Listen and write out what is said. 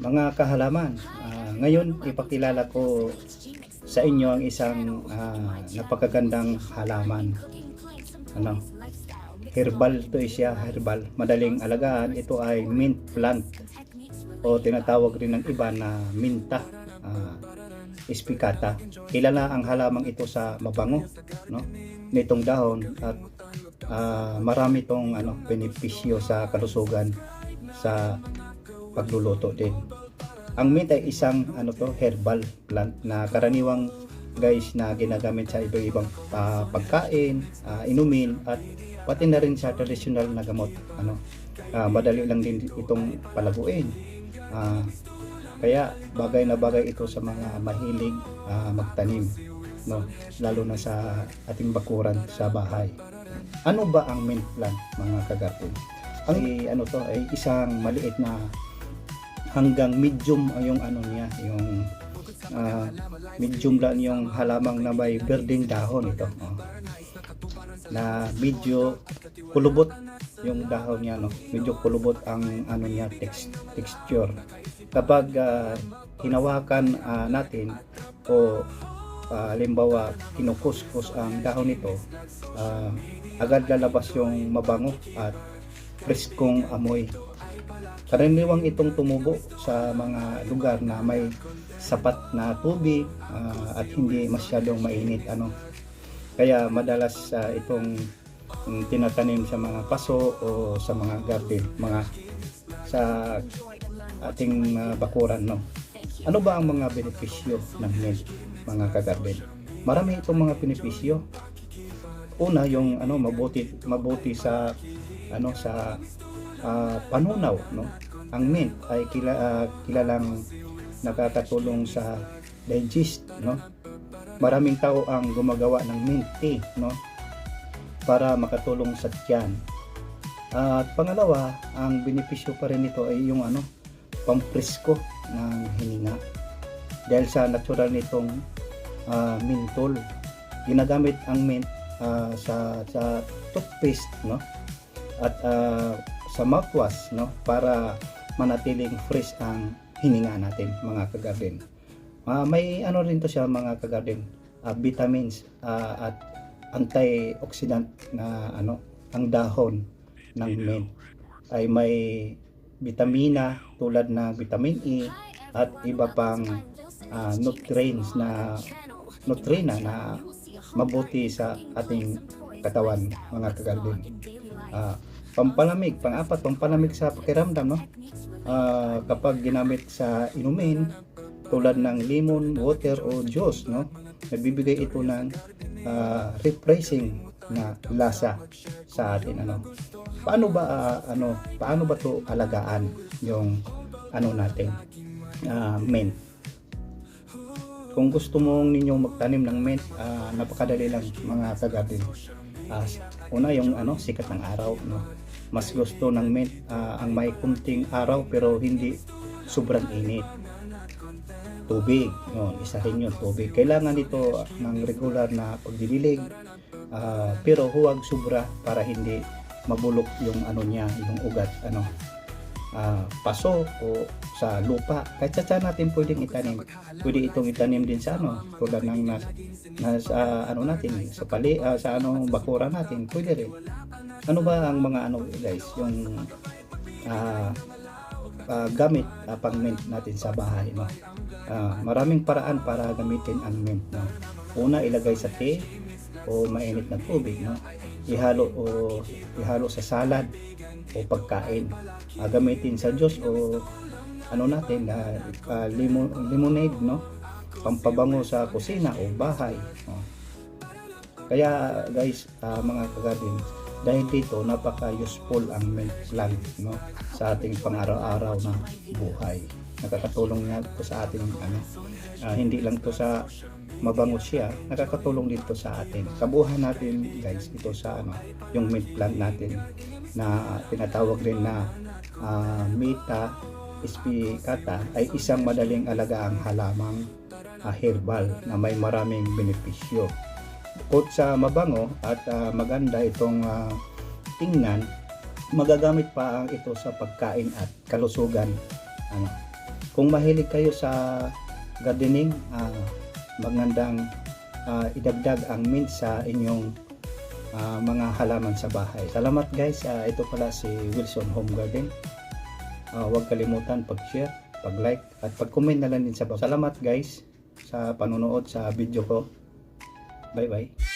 Mga kahalaman, ngayon ipakilala ko sa inyo ang isang napakagandang halaman. Ano, herbal to siya, herbal. Madaling alagaan. Ito ay mint plant o tinatawag rin ng iba na minta, spicata. Kilala ang halamang ito sa mabango, no? Nitong dahon at marami tong benepisyo sa kalusugan sa pagluluto din. Ang mint ay isang herbal plant na karaniwang guys na ginagamit sa iba-ibang pagkain, inumin at pati na rin sa tradisyonal na gamot. Madali lang din itong palaguin. Kaya bagay na bagay ito sa mga mahilig magtanim, no? Lalo na sa ating bakuran sa bahay. Ano ba ang mint plant, mga kagarden? Ang ay isang maliit na hanggang medium yung niya, yung medium lang yung halamang na may berdeng dahon ito, na medyo kulubot yung dahon niya, no? Medyo kulubot ang niya, texture. Kapag hinawakan natin o halimbawa kinukuskus ang dahon nito, agad lalabas yung mabango at preskong amoy. Karaniwang itong tumubo sa mga lugar na may sapat na tubig at hindi masyadong mainit. Kaya madalas itong tinatanim sa mga paso o sa mga garden, sa ating bakuran, no? Ano ba ang mga benepisyo ng mint, mga kagarden? Marami itong mga benepisyo. Una, yung mabuti sa panunaw, no? Ang mint ay kilalang nakakatulong sa digest, no? Maraming tao ang gumagawa ng mint tea, no? Para makatulong sa tiyan. At pangalawa, ang benepisyo pa rin nito ay yung pampresko ng hininga. Dahil sa natural nitong menthol, ginagamit ang mint sa toothpaste, no? At sa mouthwash, no? Para manatiling fresh ang hininga natin, mga kagarden. May rin to siya, mga kagarden, vitamins at antioxidant na ang dahon ng mint ay may vitamina tulad ng vitamin E at iba pang nutrients na mabuti sa ating katawan, mga kagarden. Pampalamig sa pakiramdam, no? Kapag ginamit sa inumin tulad ng lemon water o juice, no? Nagbibigay ito ng refreshing na lasa sa atin, Paano ba to alagaan yung natin mint? Kung gusto mong ninyong magtanim ng mint, napakadali lang, mga kagarden. Una, yung sikat ng araw, no? Mas gusto ng mint ang may kunting araw pero hindi sobrang init. Tubig, isa rin yung tubig. Kailangan dito ng regular na pagdidilig, pero huwag sobra para hindi mabulok yung yung ugat, paso o sa lupa. Kahit sa tiyan natin pwedeng itanim. Pwede itong itanim din sa tulad ng natin sa bakura natin, pwede rin. Ano ba ang mga guys, yung gamit pang mint natin sa bahay, no? Maraming paraan para gamitin ang mint, no? Una, ilagay sa tea o mainit na tubig, no? Ihalo sa salad o pagkain. Gamitin sa juice o lemonade, no? Pampabango sa kusina o bahay, no? Kaya guys, mga kagarden, dahil dito napaka-useful ang mint plant, no? Sa ating pang-araw-araw na buhay. Nakakatulong nga ito sa ating hindi lang to sa mabango siya, nakakatulong dito sa atin. Kabuhan natin guys ito sa yung mint plant natin na tinatawag rin na Mita spicata ay isang madaling alagaang halamang herbal na may maraming benepisyo. Bukod sa mabango at maganda itong tingnan, magagamit pa ito sa pagkain at kalusugan. Kung mahilig kayo sa gardening, magandang idagdag ang mint sa inyong mga halaman sa bahay. Salamat guys. Ito pala si Wilson Home Garden. Huwag kalimutan pag-share, pag-like at pag-comment na lang din sa baba. Salamat guys sa panonood sa video ko. Bye bye.